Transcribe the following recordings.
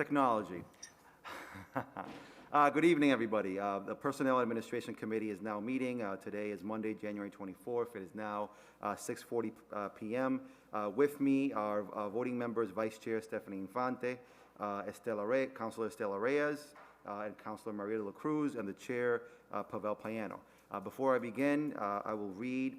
technology. Good evening, everybody. The Personnel Administration Committee is now meeting. Today is Monday, January 24th. It is now 6:40 p.m. With me are voting members, Vice Chair Stephanie Infante, Councilor Estela Reyes, and Councilor Maria de la Cruz, and the Chair, Pavel Payano. Before I begin, I will read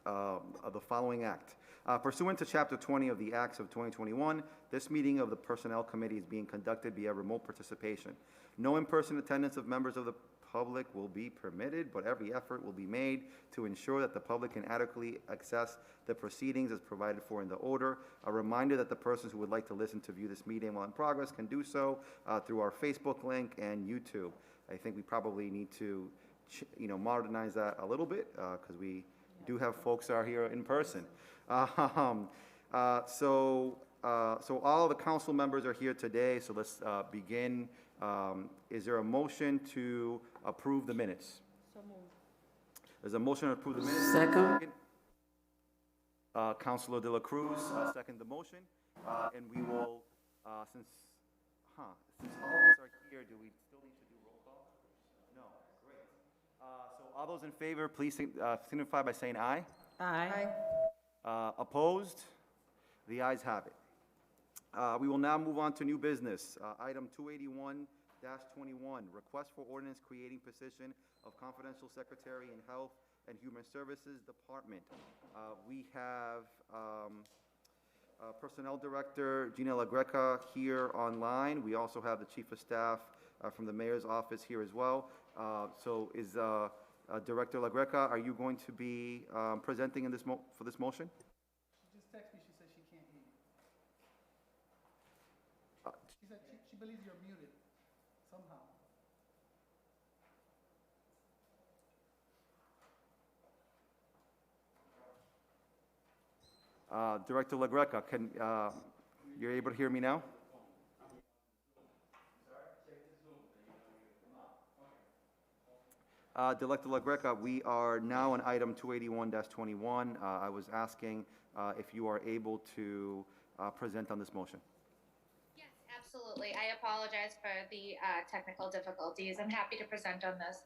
the following act. Pursuant to Chapter 20 of the Acts of 2021, this meeting of the Personnel Committee is being conducted via remote participation. No in-person attendance of members of the public will be permitted, but every effort will be made to ensure that the public can adequately access the proceedings as provided for in the order. A reminder that the persons who would like to listen to view this meeting while in progress can do so through our Facebook link and YouTube. I think we probably need to modernize that a little bit because we do have folks are here in person. So all the council members are here today, so let's begin. Is there a motion to approve the minutes? So moved. There's a motion to approve the minutes. Second. Councilor de la Cruz, second the motion. And we will, since all of us are here, do we still need to do roll call? No, great. So all those in favor, please signify by saying aye. Aye. Opposed? The ayes have it. We will now move on to new business. Item 281-21, request for ordinance creating position of confidential secretary in Health and Human Services Department. We have Personnel Director Gina LaGreca here online. We also have the Chief of Staff from the Mayor's Office here as well. So is Director LaGreca, are you going to be presenting in this for this motion? She just texted me, she said she can't hear you. She said she believes you're muted somehow. Director LaGreca, you're able to hear me now? Director LaGreca, we are now on item 281-21. I was asking if you are able to present on this motion. Yes, absolutely. I apologize for the technical difficulties. I'm happy to present on this.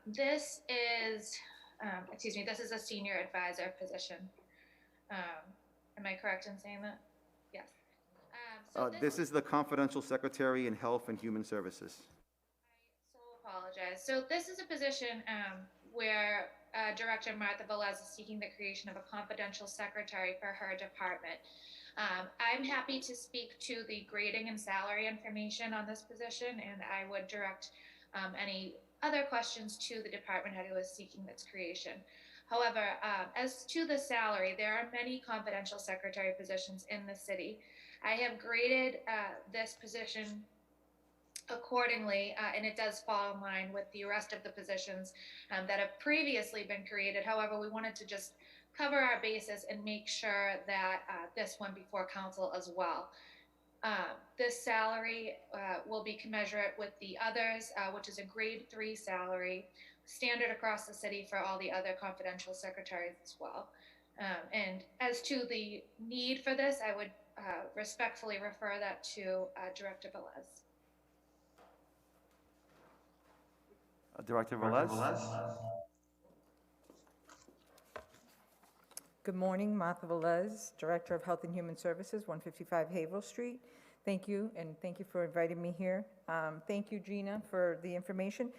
This is a senior advisor position. Am I correct in saying that? Yes. This is the confidential secretary in Health and Human Services. I so apologize. So this is a position where Director Martha Velez is seeking the creation of a confidential secretary for her department. I'm happy to speak to the grading and salary information on this position, and I would direct any other questions to the department head who is seeking its creation. However, as to the salary, there are many confidential secretary positions in the city. I have graded this position accordingly, and it does fall in line with the rest of the positions that have previously been created. However, we wanted to just cover our bases and make sure that this went before council as well. This salary will be commensurate with the others, which is a grade 3 salary, standard across the city for all the other confidential secretaries as well. And as to the need for this, I would respectfully refer that to Director Velez. Director Velez. Good morning, Martha Velez, Director of Health and Human Services, 155 Haverhill Street. Thank you, and thank you for inviting me here. Thank you, Gina, for the information.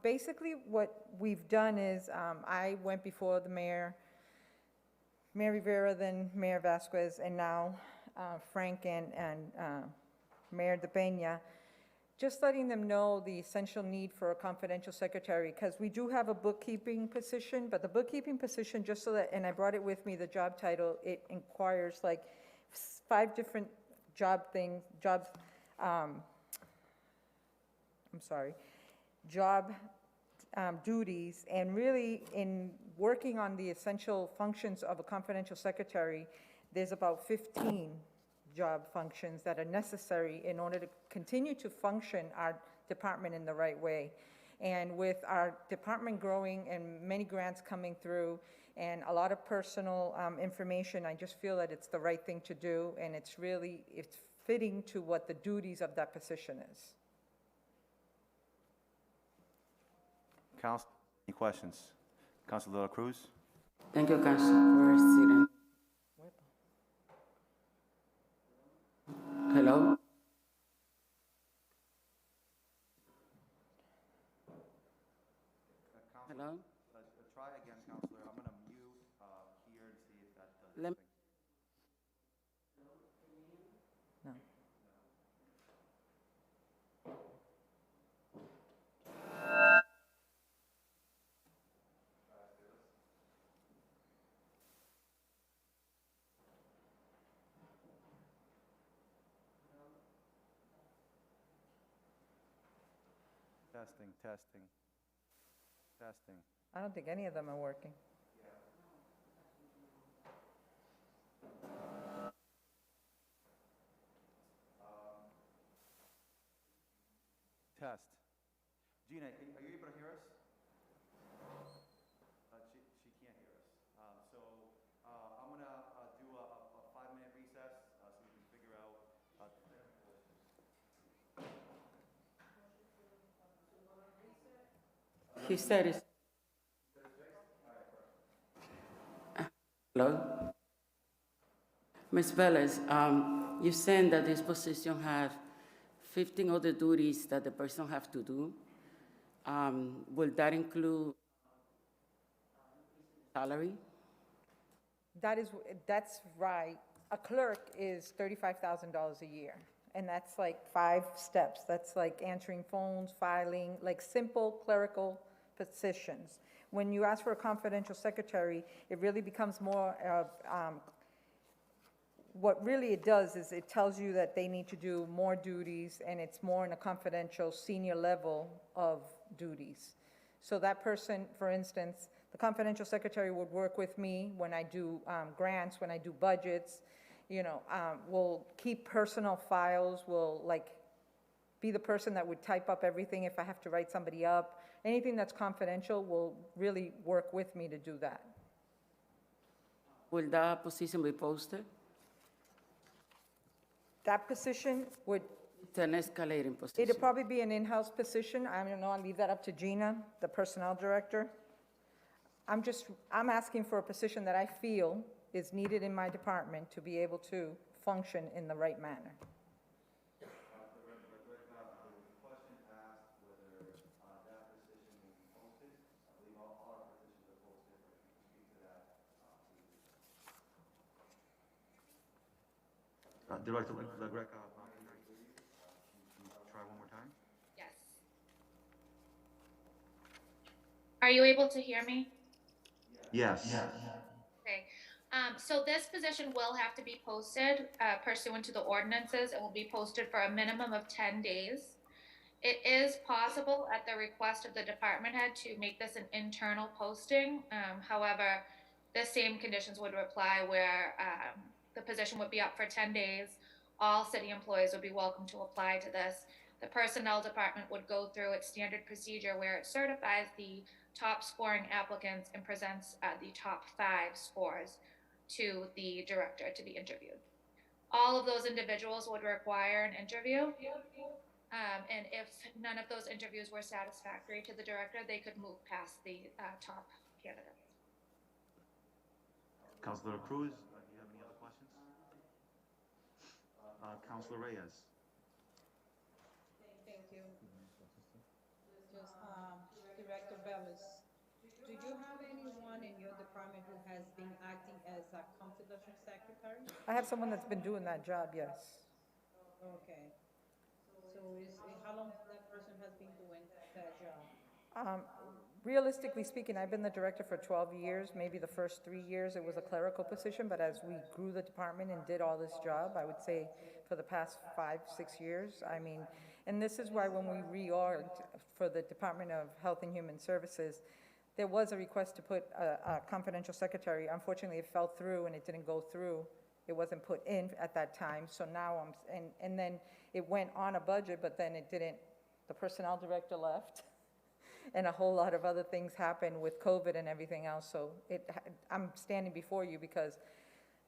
Basically, what we've done is I went before the Mayor Rivera, then Mayor Vasquez, and now Frank and Mayor De Peña, just letting them know the essential need for a confidential secretary, because we do have a bookkeeping position, but the bookkeeping position, just so that, and I brought it with me, the job title, it inquires like 5 different job duties, and really in working on the essential functions of a confidential secretary, there's about 15 job functions that are necessary in order to continue to function our department in the right way. And with our department growing and many grants coming through and a lot of personal information, I just feel that it's the right thing to do, and it's fitting to what the duties of that position is. Council, any questions? Councilor De La Cruz? Thank you, Council President. Hello? Hello? Try again, Councilor. I'm going to mute here and see if that does Lem- anything. No. Testing, testing, testing. I don't think any of them are working. Test. Gina, are you able to hear us? She can't hear us. I'm going to do a 5-minute recess so we can figure out. He said it's... Hello? Ms. Velez, you saying that this position have 15 other duties that the person have to do. Will that include salary? That's right. A clerk is $35,000 a year, and that's like 5 steps. That's like answering phones, filing, like simple clerical positions. When you ask for a confidential secretary, it really becomes more of, what really it does is it tells you that they need to do more duties, and it's more in a confidential senior level of duties. So that person, for instance, the confidential secretary would work with me when I do grants, when I do budgets, will keep personal files, will like be the person that would type up everything if I have to write somebody up. Anything that's confidential will really work with me to do that. Will that position be posted? That position would, It's an escalating position. it'd probably be an in-house position. I don't know, I'll leave that up to Gina, the personnel director. I'm asking for a position that I feel is needed in my department to be able to function in the right manner. Director LaGreca, try one more time. Yes. Are you able to hear me? Yes. Okay. So this position will have to be posted pursuant to the ordinances. It will be posted for a minimum of 10 days. It is possible at the request of the department head to make this an internal posting. However, the same conditions would apply where the position would be up for 10 days. All city employees would be welcome to apply to this. The personnel department would go through its standard procedure where it certifies the top scoring applicants and presents the top 5 scores to the director to be interviewed. All of those individuals would require an interview. And if none of those interviews were satisfactory to the director, they could move past the top candidates. Councilor Cruz, do you have any other questions? Councilor Reyes. Thank you. Just, Director Bellis, do you have anyone in your department who has been acting as a confidential secretary? I have someone that's been doing that job, yes. Okay. So how long that person has been doing that job? Realistically speaking, I've been the director for 12 years. Maybe the first 3 years it was a clerical position, but as we grew the department and did all this job, I would say for the past 5, 6 years, I mean, and this is why when we reorged for the Department of Health and Human Services, there was a request to put a confidential secretary. Unfortunately, it fell through and it didn't go through. It wasn't put in at that time, so now and then it went on a budget, but then it didn't, the personnel director left, and a whole lot of other things happened with COVID and everything else, so I'm standing before you because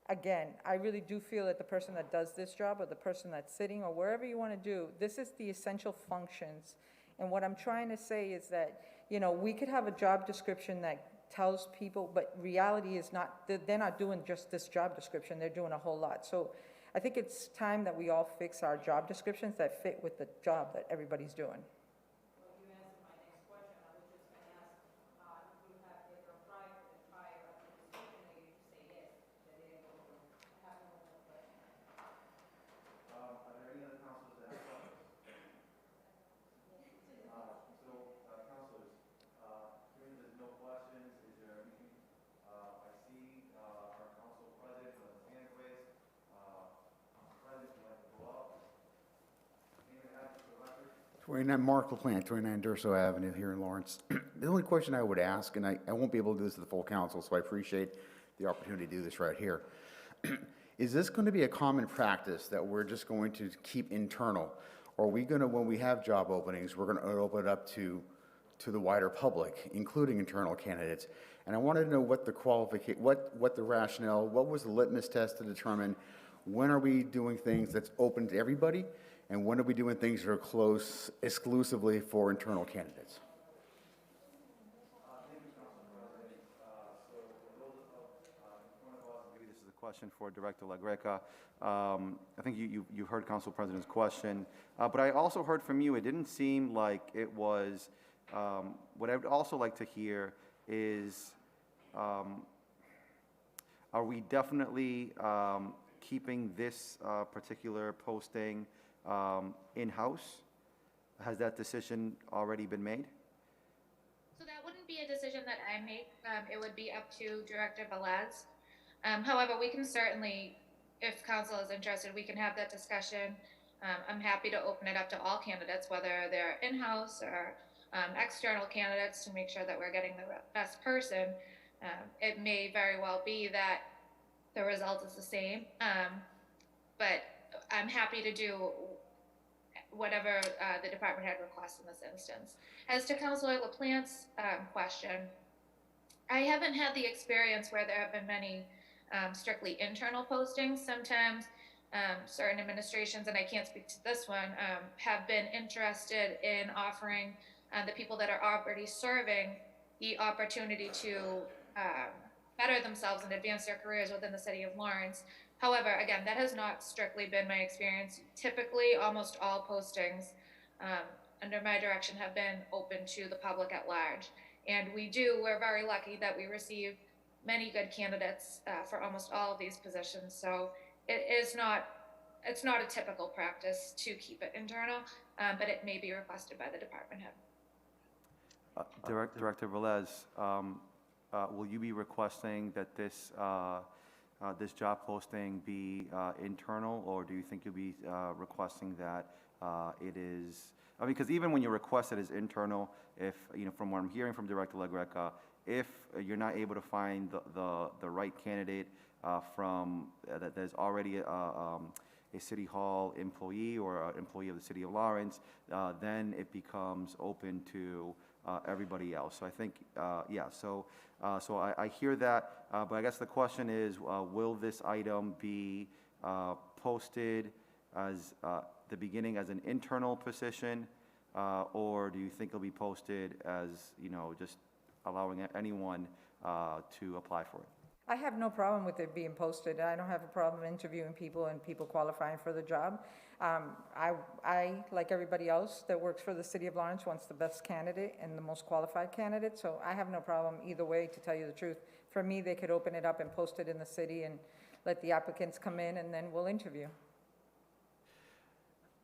again, I really do feel that the person that does this job, or the person that's sitting, or wherever you want to do, this is the essential functions. And what I'm trying to say is that, you know, we could have a job description that tells people, but reality is not, they're not doing just this job description, they're doing a whole lot. So I think it's time that we all fix our job descriptions that fit with the job that everybody's doing. Are there any other councilors that have questions? Councilors, hearing there's no questions, is there anything, I see, our council president with his hand raised. President, would you like to go up? Anything to add to the record? 29 Mark LaPlante, 29 Durso Avenue here in Lawrence. The only question I would ask, and I won't be able to do this to the full council, so I appreciate the opportunity to do this right here. Is this going to be a common practice that we're just going to keep internal? Or are we going to, when we have job openings, we're going to open it up to the wider public, including internal candidates? And I wanted to know what the what the rationale, what was the litmus test to determine when are we doing things that's open to everybody, and when are we doing things that are close exclusively for internal candidates? Maybe this is a question for Director LaGreca. I think you heard Council President's question, but I also heard from you, it didn't seem like it was, what I would also like to hear is, are we definitely keeping this particular posting in-house? Has that decision already been made? So that wouldn't be a decision that I make. It would be up to Director Velez. However, we can certainly, if council is interested, we can have that discussion. I'm happy to open it up to all candidates, whether they're in-house or external candidates, to make sure that we're getting the best person. It may very well be that the result is the same, but I'm happy to do whatever the department head requests in this instance. As to Councilor LaPlante's question, I haven't had the experience where there have been many strictly internal postings. Sometimes certain administrations, and I can't speak to this one, have been interested in offering the people that are already serving the opportunity to better themselves and advance their careers within the city of Lawrence. However, again, that has not strictly been my experience. Typically, almost all postings under my direction have been open to the public at large. And we're very lucky that we receive many good candidates for almost all of these positions. So it's not a typical practice to keep it internal, but it may be requested by the department head. Director Velez, will you be requesting that this job posting be internal, or do you think you'll be requesting that it is? I mean, because even when you request it as internal, if from what I'm hearing from Director LaGreca, if you're not able to find the right candidate from that there's already a City Hall employee or an employee of the City of Lawrence, then it becomes open to everybody else. So I think, yeah, so I hear that, but I guess the question is, will this item be posted as the beginning as an internal position, or do you think it'll be posted as, just allowing anyone to apply for it? I have no problem with it being posted. I don't have a problem interviewing people and people qualifying for the job. I, like everybody else that works for the City of Lawrence, wants the best candidate and the most qualified candidate, so I have no problem either way, to tell you the truth. For me, they could open it up and post it in the city and let the applicants come in, and then we'll interview.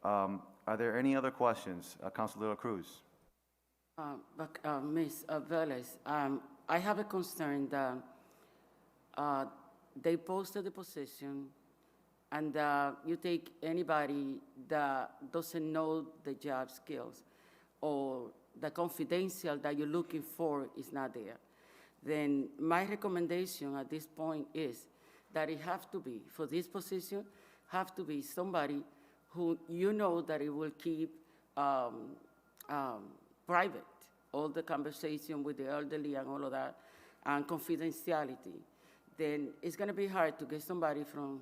Are there any other questions? Councilor Cruz. Ms. Velez, I have a concern that they posted the position, and you take anybody that doesn't know the job skills, or the confidential that you're looking for is not there, then my recommendation at this point is that it have to be, for this position, have to be somebody who that it will keep private, all the conversation with the elderly and all of that, and confidentiality. then it's gonna be hard to get somebody from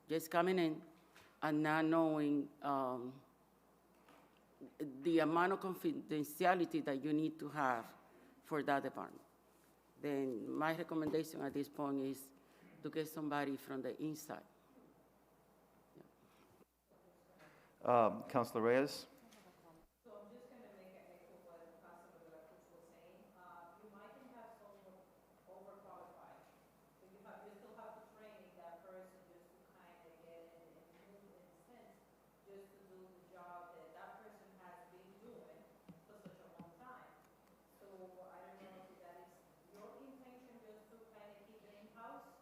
just coming in and not knowing the amount of confidentiality that you need to have for that department. Then my recommendation at this point is to get somebody from the inside. Councilor Reyes? So I'm just gonna make an echo what Councilor De La Cruz was saying. You might can have someone overqualified, but you still have to train that person just to kind of get in and move in a sense, just to do the job that that person has been doing for such a long time. So I don't know if that is your intention just to kind of keep it in-house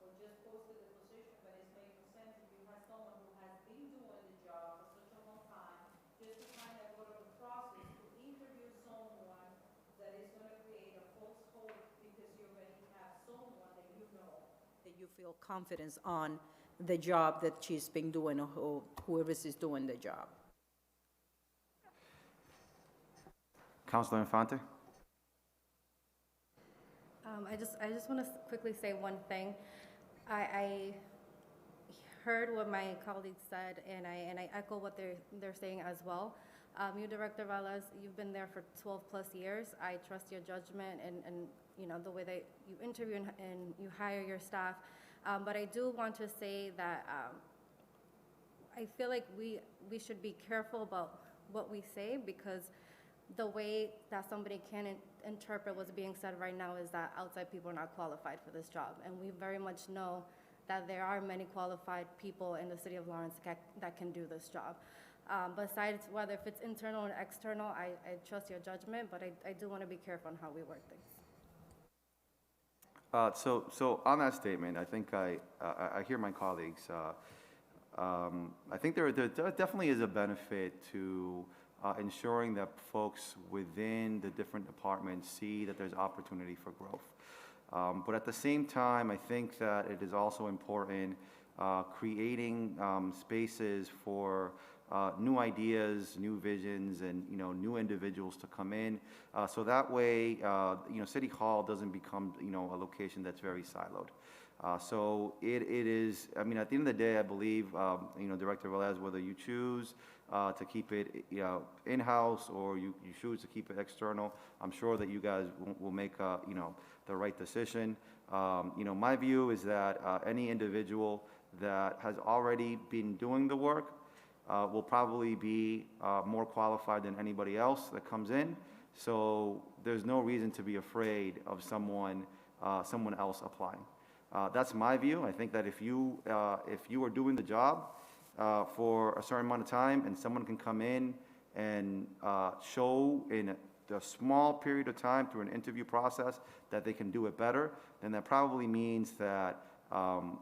or just posted the position, but it's making sense if you have someone who has been doing the job for such a long time, just to kind of go through the process to interview someone that is going to create a false hope because you already have someone that you know that you feel confidence on the job that she's been doing or whoever is doing the job. Councilor Infante? I just want to quickly say one thing. I heard what my colleagues said, and I echo what they're saying as well. You, Director Velez, you've been there for 12+ years. I trust your judgment and you know the way that you interview and you hire your staff. But I do want to say that I feel like we should be careful about what we say, because the way that somebody can interpret what's being said right now is that outside people are not qualified for this job. And we very much know that there are many qualified people in the city of Lawrence that can do this job. Besides whether if it's internal or external, I trust your judgment, but I do want to be careful on how we work things. So on that statement, I think I hear my colleagues. I think there definitely is a benefit to ensuring that folks within the different departments see that there's opportunity for growth. But at the same time, I think that it is also important creating spaces for new ideas, new visions, and new individuals to come in. So that way, City Hall doesn't become a location that's very siloed. So it is. I mean, at the end of the day, I believe Director Velez, whether you choose to keep it in-house or you choose to keep it external, I'm sure that you guys will make the right decision. My view is that any individual that has already been doing the work will probably be more qualified than anybody else that comes in. So there's no reason to be afraid of someone else applying. That's my view. I think that if you are doing the job for a certain amount of time and someone can come in and show in a small period of time through an interview process that they can do it better, then that probably means that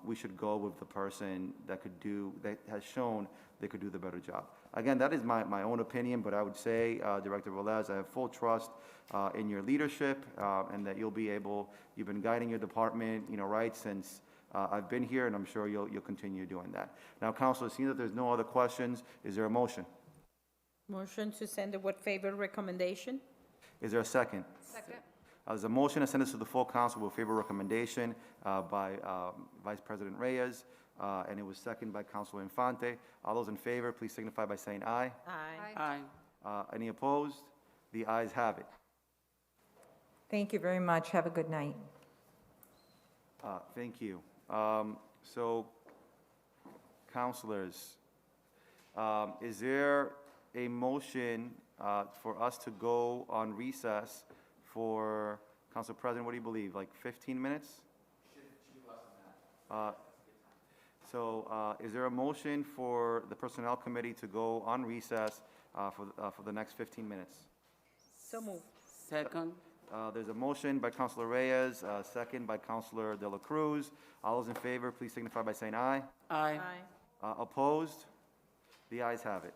we should go with the person that has shown they could do the better job. Again, that is my own opinion, but I would say, Director Velez, I have full trust in your leadership and that you've been guiding your department, right since I've been here, and I'm sure you'll continue doing that. Now, Councilor, seeing that there's no other questions, is there a motion? Motion to send a what favor recommendation? Is there a second? Second. There's a motion to send this to the full council with favor recommendation by Vice President Reyes, and it was seconded by Councilor Infante. All those in favor, please signify by saying aye. Aye. Aye. Any opposed? The ayes have it. Thank you very much. Have a good night. Thank you. So, councilors, is there a motion for us to go on recess for, Council President, what do you believe, like 15 minutes? Should be less than that. So is there a motion for the Personnel Committee to go on recess for the next 15 minutes? So moved. Second. There's a motion by Councilor Reyes, second by Councilor De La Cruz. All those in favor, please signify by saying aye. Aye. Opposed? The ayes have it.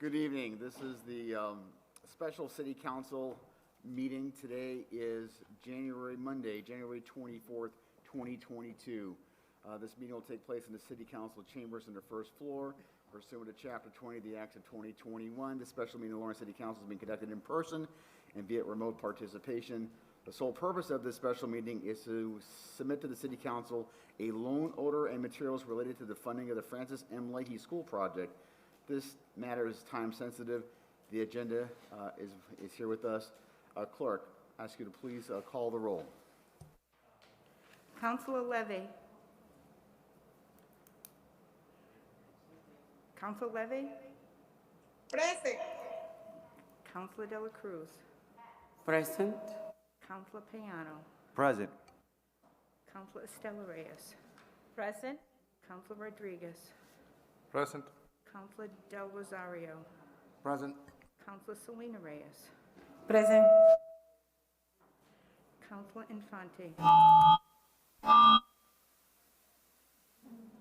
Good evening. This is the special city council meeting. Today is Monday, January 24th, 2022. This meeting will take place in the city council chambers on the first floor pursuant to Chapter 20 of the Acts of 2021. The special meeting of the Lawrence City Council is being conducted in person and via remote participation. The sole purpose of this special meeting is to submit to the City Council a loan order and materials related to the funding of the Francis M. Leahey School Project. This matter is time sensitive. The agenda is here with us. Clerk, I ask you to please call the roll. Councilor Leahey. Councilor Leahey. Present. Councilor Dela Cruz. Present. Councilor Piano. Present. Councilor Estela Reyes. Present. Councilor Rodriguez. Present. Councilor Del Rosario. Present. Councilor Selena Reyes. Present. Councilor Infante.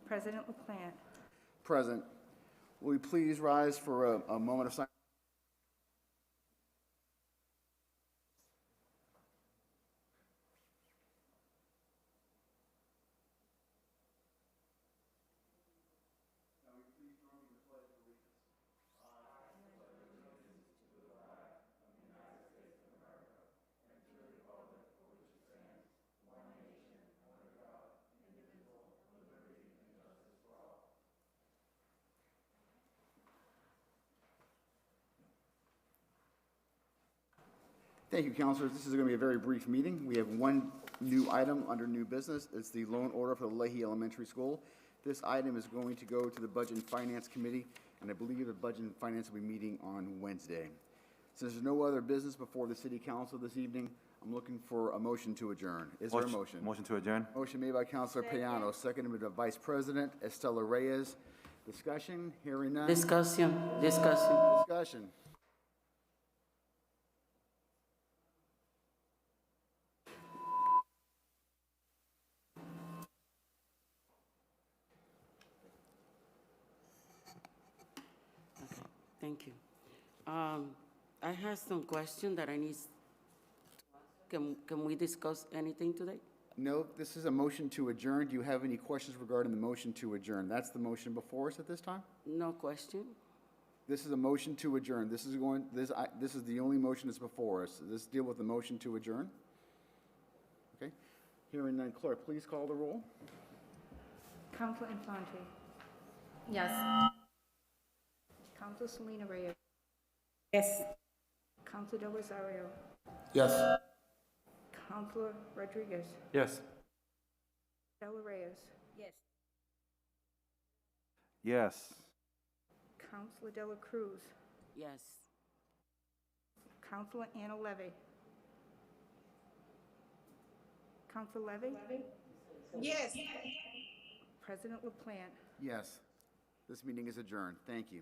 President LaPlante. Present. Will you please rise for a moment of silence? Thank you, councilors. This is going to be a very brief meeting. We have one new item under new business. It's the loan order for the Leahey Elementary School. This item is going to go to the Budget and Finance Committee, and I believe the Budget and Finance will be meeting on Wednesday. Since there's no other business before the City Council this evening, I'm looking for a motion to adjourn. Is there a motion? Motion to adjourn? Motion made by Councilor Piano, seconded by Vice President Estela Reyes. Discussion, hearing none. Discussion. Discussion. Thank you. I have some question that I need. Can we discuss anything today? No, this is a motion to adjourn. Do you have any questions regarding the motion to adjourn? That's the motion before us at this time? No question? This is a motion to adjourn. This is the only motion that's before us. Does this deal with the motion to adjourn? Okay. Hearing none, clerk, please call the roll. Councilor Infante. Yes. Councilor Selena Reyes. Yes. Councilor Del Rosario. Yes. Councilor Rodriguez. Yes. Estela Reyes. Yes. Yes. Councilor Dela Cruz. Yes. Councilor Anna Levy. Councilor Levy. Yes. President LaPlante. Yes. This meeting is adjourned. Thank you.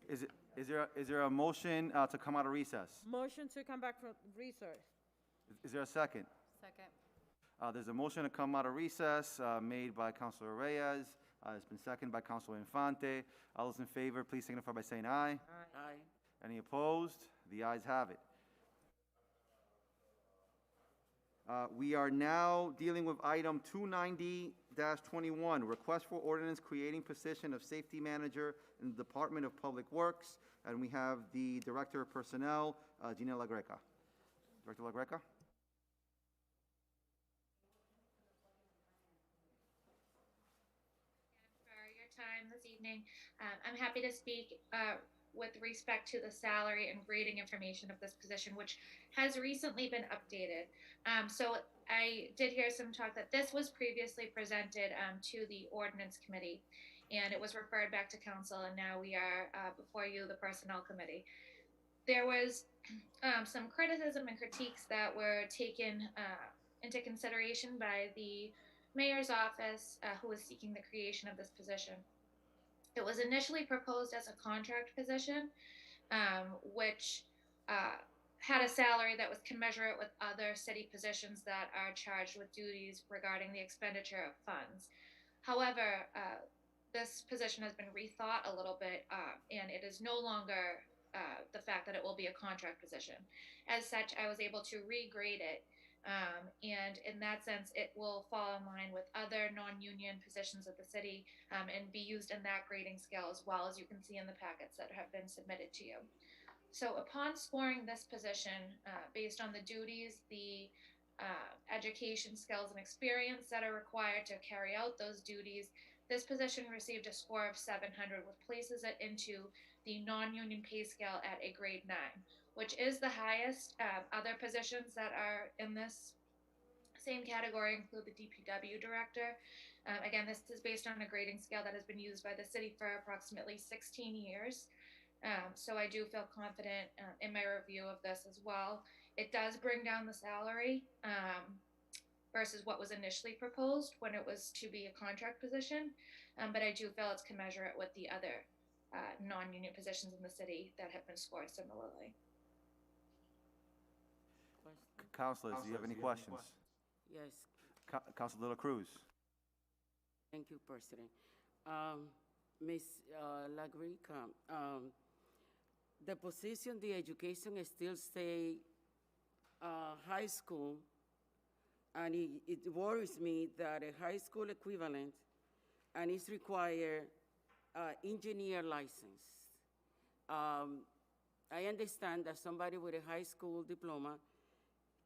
Is there a motion to come out of recess? Motion to come back from recess. Is there a second? Second. There's a motion to come out of recess made by Councilor Reyes. It's been seconded by Councilor Infante. All those in favor, please signify by saying aye. Aye. Any opposed? The ayes have it. We are now dealing with item 290-21, request for ordinance creating position of safety manager in the Department of Public Works. And we have the Director of Personnel, Gina La Greca. Director La Greca? For your time this evening. I'm happy to speak with respect to the salary and grading information of this position, which has recently been updated. So I did hear some talk that this was previously presented to the Ordinance Committee, and it was referred back to Council, and now we are before you, the Personnel Committee. There was some criticism and critiques that were taken into consideration by the Mayor's office, who was seeking the creation of this position. It was initially proposed as a contract position, which had a salary that was commensurate with other city positions that are charged with duties regarding the expenditure of funds. However, this position has been rethought a little bit, and it is no longer the fact that it will be a contract position. As such, I was able to regrade it. And in that sense, it will fall in line with other non-union positions of the city and be used in that grading scale as well, as you can see in the packets that have been submitted to you. So upon scoring this position, based on the duties, the education, skills, and experience that are required to carry out those duties, this position received a score of 700, which places it into the non-union pay scale at a grade 9. Which is the highest. Other positions that are in this same category include the DPW director. Again, this is based on a grading scale that has been used by the city for approximately 16 years. So I do feel confident in my review of this as well. It does bring down the salary versus what was initially proposed when it was to be a contract position. But I do feel it's commensurate with the other non-union positions in the city that have been scored similarly. Councilors, do you have any questions? Yes, Councilor De La Cruz? thank you, President. Ms. La Greca, the position, the education still stay high school, and it worries me that a high school equivalent, and it's required engineer license. I understand that somebody with a high school diploma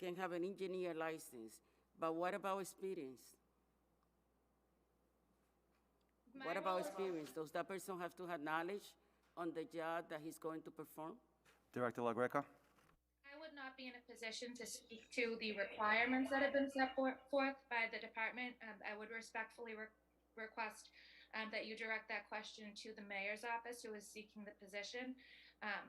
can have an engineer license, but what about experience? What about experience? Does that person have to have knowledge on the job that he's going to perform? Director La Greca? I would not be in a position to speak to the requirements that have been set forth by the department. I would respectfully request that you direct that question to the mayor's office, who is seeking the position.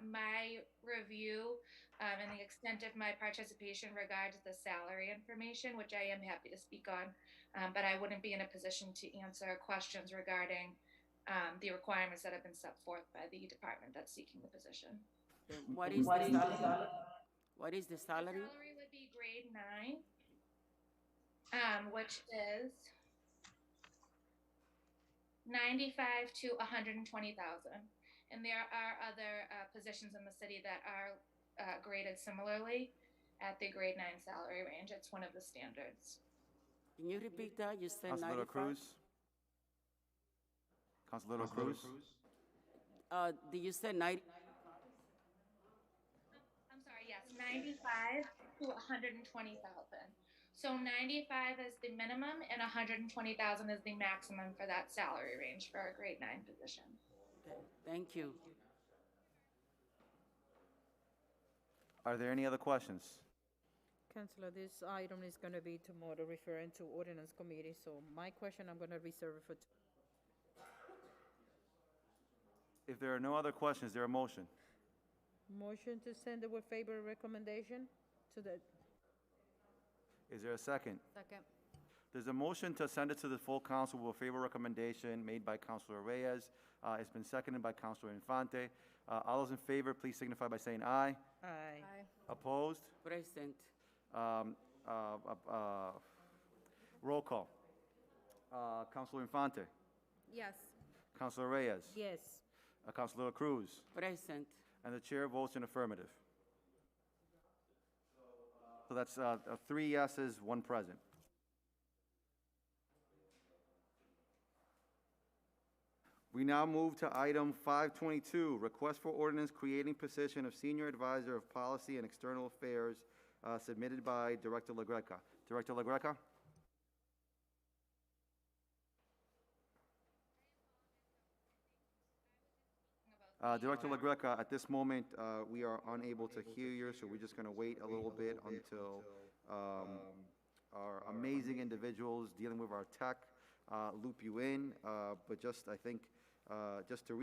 My review and the extent of my participation regards the salary information, which I am happy to speak on, but I wouldn't be in a position to answer questions regarding the requirements that have been set forth by the department that's seeking the position. What is the salary? What is the salary? The salary would be grade 9, which is 95 to 120,000. And there are other positions in the city that are graded similarly at the grade 9 salary range. It's one of the standards. Can you repeat that? You said Councilor De La 95? Cruz? Councilor De La Cruz? Did you say 90? I'm sorry, yes, 95 to 120,000. So 95 is the minimum and 120,000 is the maximum for that salary range for a grade 9 position. Okay, thank you. Are there any other questions? Councilor, this item is going to be tomorrow referring to Ordinance Committee, so my question I'm going to reserve it for If there are no other questions, is there a motion? motion to send it with favorable recommendation to the, Is there a second? Second. There's a motion to send it to the full council with a favorable recommendation made by Councilor Reyes. It's been seconded by Councilor Infante. All those in favor, please signify by saying aye. Aye. Opposed? Present. Roll call. Councilor Infante. Yes. Councilor Reyes. Yes. Councilor Cruz. Present. And the chair votes in affirmative. So that's 3 yeses, 1 present. We now move to item 522, request for ordinance creating position of Senior Advisor of Policy and External Affairs, submitted by Director LaGreca. Director LaGreca? Director LaGreca, at this moment, we are unable to hear you, so we're just going to wait a little bit until our amazing individuals dealing with our tech loop you in. But just, I think, just to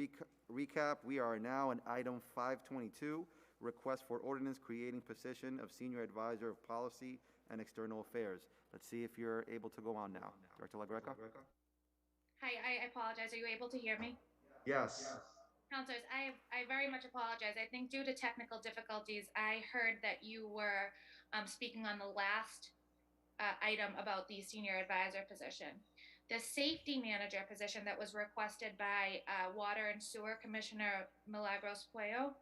recap, we are now in item 522, request for ordinance creating position of Senior Advisor of Policy and External Affairs. Let's see if you're able to go on now. Director LaGreca? Hi, I apologize. Are you able to hear me? Yes. Counselors, I very much apologize. I think due to technical difficulties, I heard that you were speaking on the last item about the senior advisor position. The safety manager position that was requested by Water and Sewer Commissioner Milagros Puello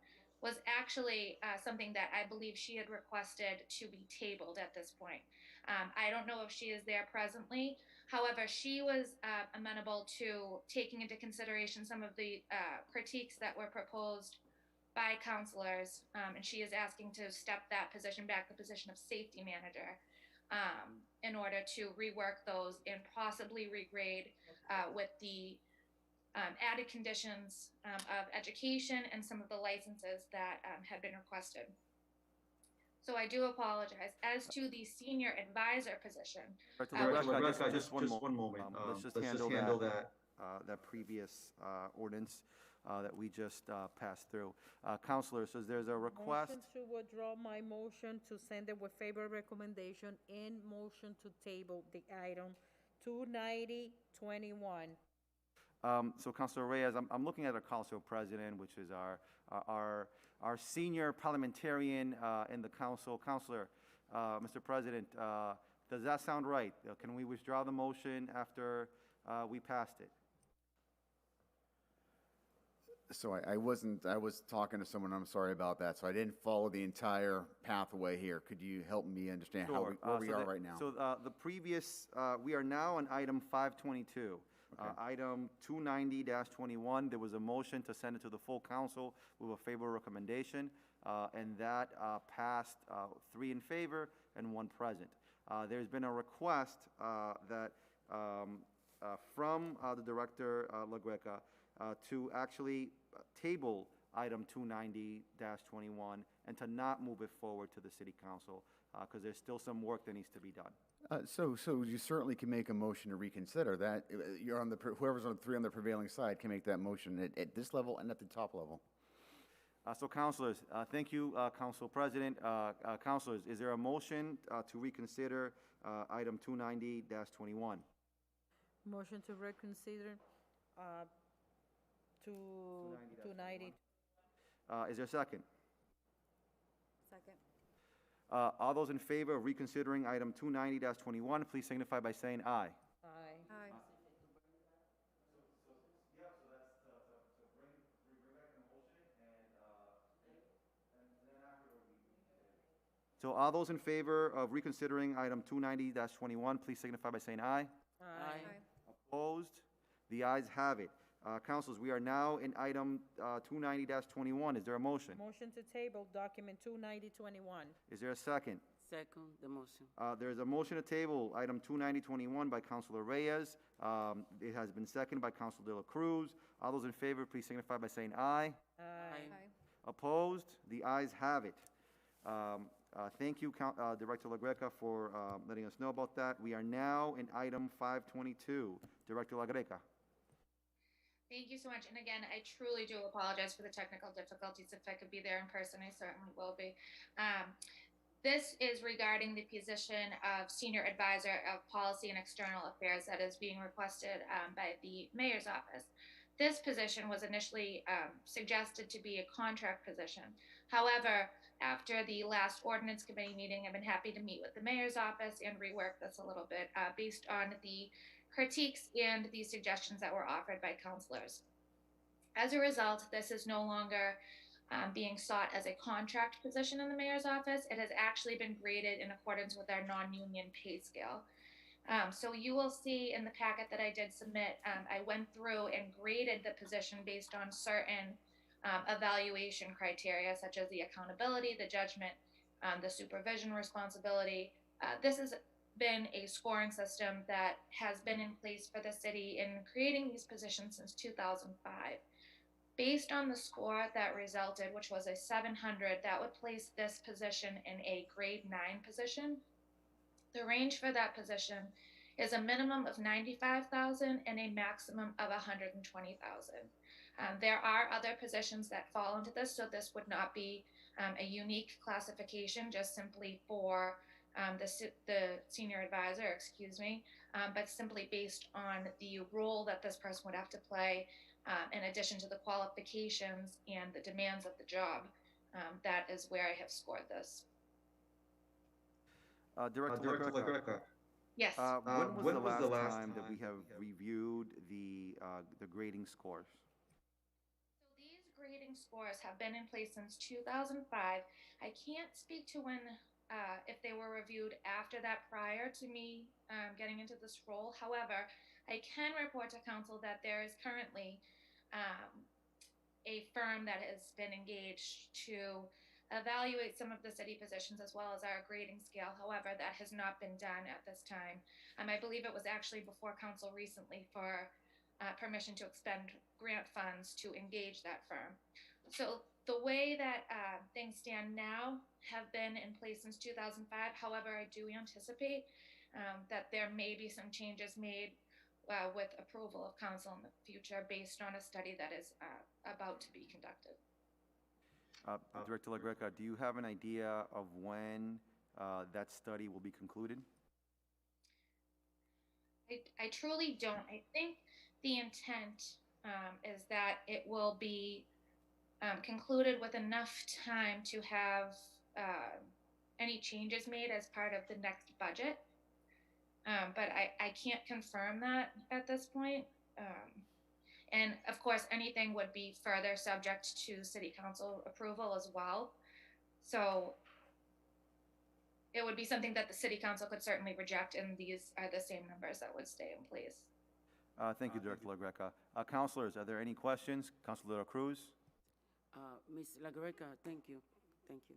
was actually something that I believe she had requested to be tabled at this point. I don't know if she is there presently. However, she was amenable to taking into consideration some of the critiques that were proposed by counselors, and she is asking to step that position back, the position of safety manager, in order to rework those and possibly regrade with the added conditions of education and some of the licenses that had been requested. So I do apologize. As to the senior advisor position, Director LaGreca, just one moment. Let's just handle that previous ordinance that we just passed through. Counselor, so there's a request. Motion to withdraw my motion to send it with favorable recommendation and motion to table the item 29021. So Councilor Reyes, I'm looking at our council president, which is our senior parliamentarian in the council. Councilor, Mr. President, does that sound right? Can we withdraw the motion after we passed it? So I was talking to someone, I'm sorry about that, so I didn't follow the entire pathway here. Could you help me understand how where we are right now? So the previous, we are now on item 522. Okay. Item 290-21, there was a motion to send it to the full council with a favorable recommendation, and that passed 3 in favor and 1 present. There's been a request that from the Director LaGreca to actually table item 290-21 and to not move it forward to the City Council because there's still some work that needs to be done. So you certainly can make a motion to reconsider that. You're on whoever's on the prevailing side can make that motion at this level and at the top level. So councilors, thank you, Council President. Councilors, is there a motion to reconsider item 290-21? Motion to reconsider to 290. Is there a second? Second. All those in favor of reconsidering item 290-21, please signify by saying aye. Aye. Aye. So all those in favor of reconsidering item 290-21, please signify by saying aye. Aye. Opposed? The ayes have it. Councilors, we are now in item 290-21. Is there a motion? Motion to table document 29021. Is there a second? Second, the motion. There is a motion to table item 290-21 by Councilor Reyes. It has been seconded by Councilor De La Cruz. All those in favor, please signify by saying aye. Aye. Aye. Opposed? The ayes have it. Thank you, Director LaGreca, for letting us know about that. We are now in item 522. Director LaGreca. thank you so much. And again, I truly do apologize for the technical difficulties. If I could be there in person, I certainly will be. This is regarding the position of Senior Advisor of Policy and External Affairs that is being requested by the Mayor's Office. This position was initially suggested to be a contract position. However, after the last Ordinance Committee meeting, I've been happy to meet with the Mayor's Office and rework this a little bit based on the critiques and the suggestions that were offered by counselors. As a result, this is no longer being sought as a contract position in the Mayor's Office. It has actually been graded in accordance with our non-union pay scale. So you will see in the packet that I did submit, I went through and graded the position based on certain evaluation criteria, such as the accountability, the judgment, the supervision responsibility. This has been a scoring system that has been in place for the city in creating these positions since 2005. Based on the score that resulted, which was a 700, that would place this position in a grade 9 position. The range for that position is a minimum of $95,000 and a maximum of $120,000. There are other positions that fall into this, so this would not be a unique classification just simply for the senior advisor, but simply based on the role that this person would have to play in addition to the qualifications and the demands of the job. That is where I have scored this. Director LaGreca, Yes. when was the last time that we have reviewed the grading scores? So these grading scores have been in place since 2005. I can't speak to when, if they were reviewed after that prior to me getting into this role. However, I can report to council that there is currently a firm that has been engaged to evaluate some of the city positions as well as our grading scale. However, that has not been done at this time. I believe it was actually before council recently for permission to expend grant funds to engage that firm. So the way that things stand now have been in place since 2005. However, I do anticipate that there may be some changes made with approval of council in the future based on a study that is about to be conducted. Director LaGreca, do you have an idea of when that study will be concluded? I truly don't. I think the intent is that it will be concluded with enough time to have any changes made as part of the next budget. But I can't confirm that at this point. And of course, anything would be further subject to city council approval as well. So it would be something that the city council could certainly reject, and these are the same numbers that would stay in place. Thank you, Director LaGreca. Councilors, are there any questions? Councilor Cruz? Ms. LaGreca, thank you. Thank you.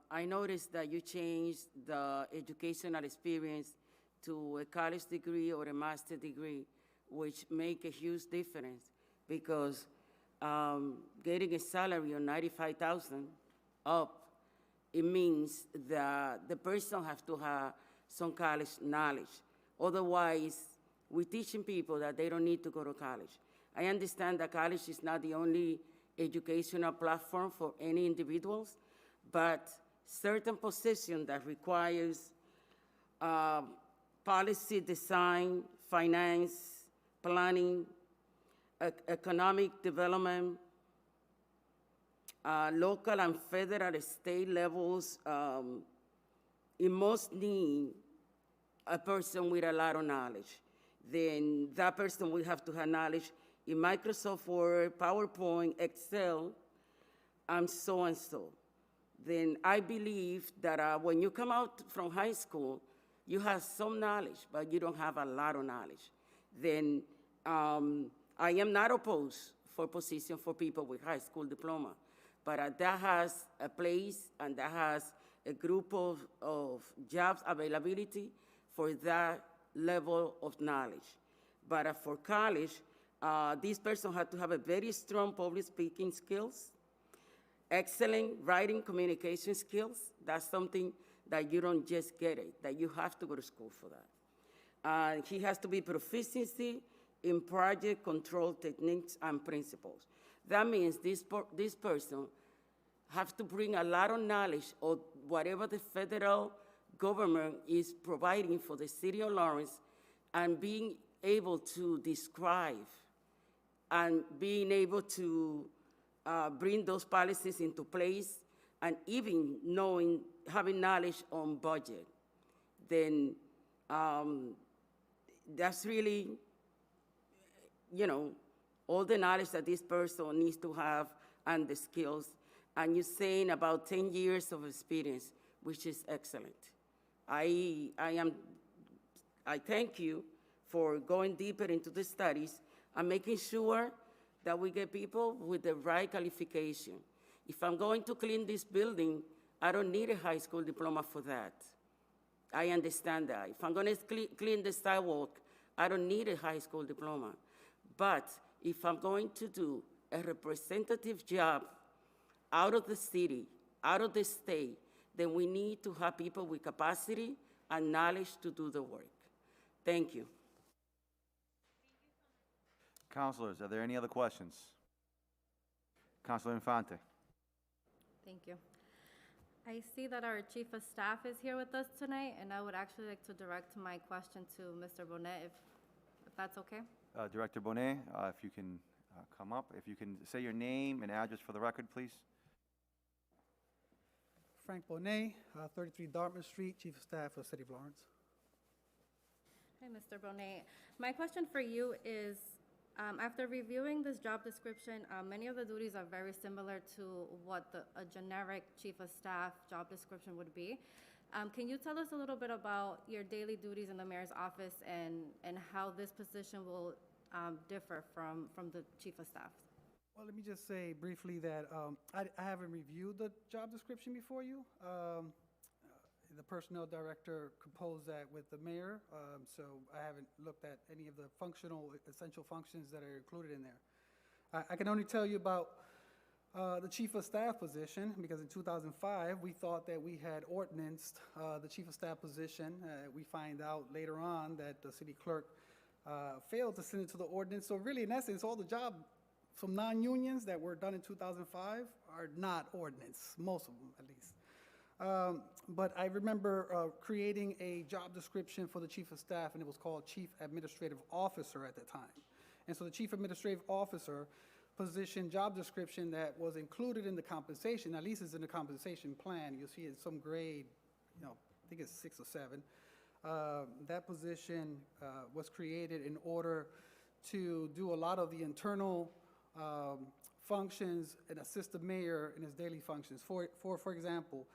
I noticed that you changed the educational experience to a college degree or a master's degree, which make a huge difference because getting a salary of $95,000 up, it means that the person has to have some college knowledge. Otherwise, we're teaching people that they don't need to go to college. I understand that college is not the only educational platform for any individuals, but certain position that requires policy design, finance, planning, economic development, local and federal state levels, it must need a person with a lot of knowledge. Then that person will have to have knowledge in Microsoft Word, PowerPoint, Excel, and so. Then I believe that when you come out from high school, you have some knowledge, but you don't have a lot of knowledge. Then I am not opposed for position for people with high school diploma, but that has a place and that has a group of jobs availability for that level of knowledge. But for college, this person had to have a very strong public speaking skills, excellent writing communication skills. That's something that you don't just get it, that you have to go to school for that. He has to be proficiency in project control techniques and principles. That means this person have to bring a lot of knowledge of whatever the federal government is providing for the city of Lawrence and being able to describe and being able to bring those policies into place and even having knowledge on budget, then that's really, all the knowledge that this person needs to have and the skills. And you're saying about 10 years of experience, which is excellent. I thank you for going deeper into the studies and making sure that we get people with the right qualification. If I'm going to clean this building, I don't need a high school diploma for that. I understand that. If I'm going to clean the sidewalk, I don't need a high school diploma. But if I'm going to do a representative job out of the city, out of the state, then we need to have people with capacity and knowledge to do the work. Thank you. Councilors, are there any other questions? Councilor Infante. Thank you. I see that our Chief of Staff is here with us tonight, and I would actually like to direct my question to Mr. Bonet, if that's okay. Director Bonet, if you can come up. If you can say your name and address for the record, please. Frank Bonet, 33 Dartmouth Street, Chief of Staff for the City of Lawrence. Hi, Mr. Bonet. My question for you is, after reviewing this job description, many of the duties are very similar to what a generic Chief of Staff job description would be. Can you tell us a little bit about your daily duties in the mayor's office and how this position will differ from the Chief of Staff? Well, let me just say briefly that I haven't reviewed the job description before you. The personnel director composed that with the mayor, so I haven't looked at any of the essential functions that are included in there. I can only tell you about the Chief of Staff position, because in 2005, we thought that we had ordinanced the Chief of Staff position. We find out later on that the city clerk failed to send it to the ordinance. So really, in essence, all the job from non-unions that were done in 2005 are not ordinance, most of them at least. But I remember creating a job description for the Chief of Staff, and it was called Chief Administrative Officer at the time. And so the Chief Administrative Officer position job description that was included in the compensation, at least it's in the compensation plan, you'll see it in some grade, I think it's 6 or 7. That position was created in order to do a lot of the internal functions and assist the mayor in his daily functions. For example,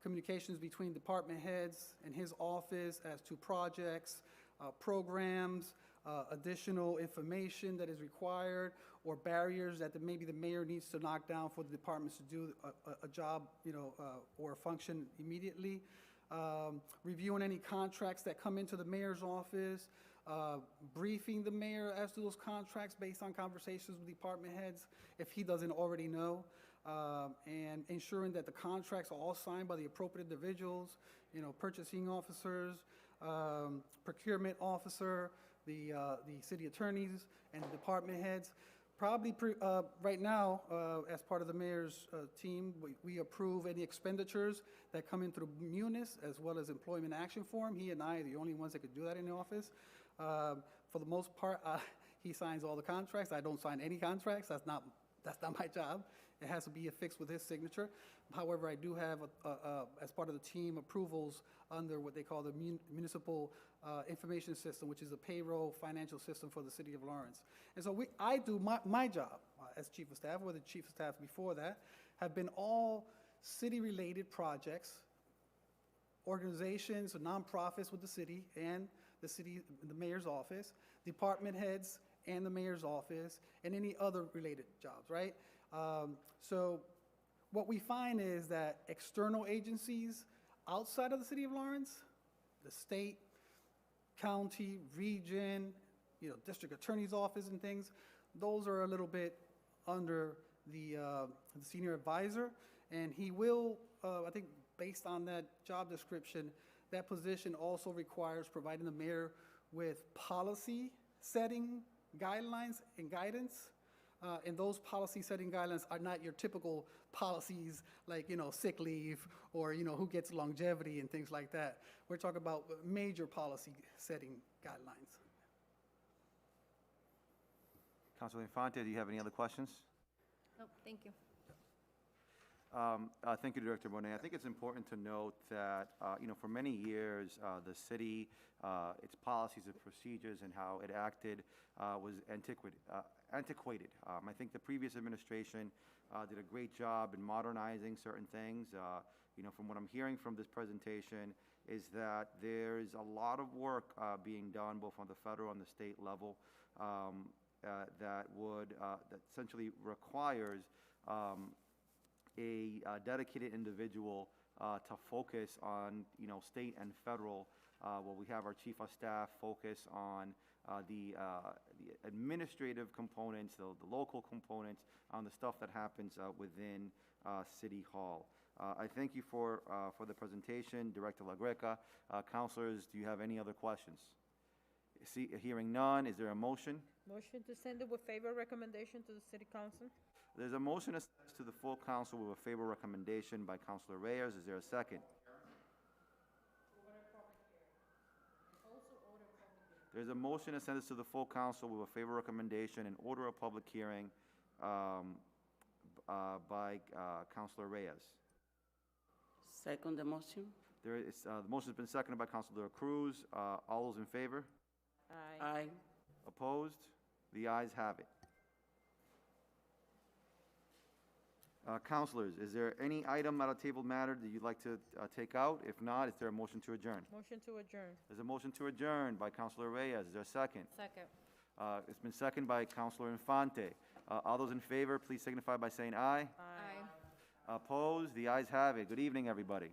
communications between department heads and his office as to projects, programs, additional information that is required, or barriers that maybe the mayor needs to knock down for the departments to do a job, or a function immediately. Reviewing any contracts that come into the mayor's office, briefing the mayor as to those contracts based on conversations with department heads if he doesn't already know, and ensuring that the contracts are all signed by the appropriate individuals, purchasing officers, procurement officer, the city attorneys, and the department heads. Probably right now, as part of the mayor's team, we approve any expenditures that come in through Munis as well as employment action form. He and I are the only ones that could do that in the office. For the most part, he signs all the contracts. I don't sign any contracts. That's not my job. It has to be affixed with his signature. However, I do have, as part of the team, approvals under what they call the municipal information system, which is a payroll financial system for the city of Lawrence. And so I do my job as Chief of Staff, or the Chief of Staff before that, have been all city-related projects, organizations or nonprofits with the city and the mayor's office, department heads and the mayor's office, and any other related jobs, right? So what we find is that external agencies outside of the city of Lawrence, the state, county, region, district attorney's office and things, those are a little bit under the senior advisor, and he will, I think based on that job description, that position also requires providing the mayor with policy setting guidelines and guidance And those policy setting guidelines are not your typical policies like, sick leave or, who gets longevity and things like that. We're talking about major policy setting guidelines. Councilor Infante, do you have any other questions? Nope, thank you. Thank you, Director Bonet. I think it's important to note that, for many years, the city, its policies and procedures and how it acted was antiquated. I think the previous administration did a great job in modernizing certain things. From what I'm hearing from this presentation is that there's a lot of work being done both on the federal and the state level that essentially requires a dedicated individual to focus on, state and federal. We have our chief of staff focus on the administrative components, the local components, on the stuff that happens within City Hall. I thank you for the presentation, Director LaGreca. Councilors, do you have any other questions? Hearing none, is there a motion? Motion to send it with favor recommendation to the city council? There's a motion to the full council with a favor recommendation by Councilor Reyes. Is there a second? There's a motion to send this to the full council with a favor recommendation and order a public hearing by Councilor Reyes. Second the motion? The motion has been seconded by Councilor Cruz. All those in favor? Aye. Aye. Opposed? The ayes have it. Councilors, is there any item out of table matter that you'd like to take out? If not, is there a motion to adjourn? Motion to adjourn. There's a motion to adjourn by Councilor Reyes. Is there a second? Second. It's been seconded by Councilor Infante. All those in favor, please signify by saying aye. Aye. Opposed? The ayes have it. Good evening, everybody.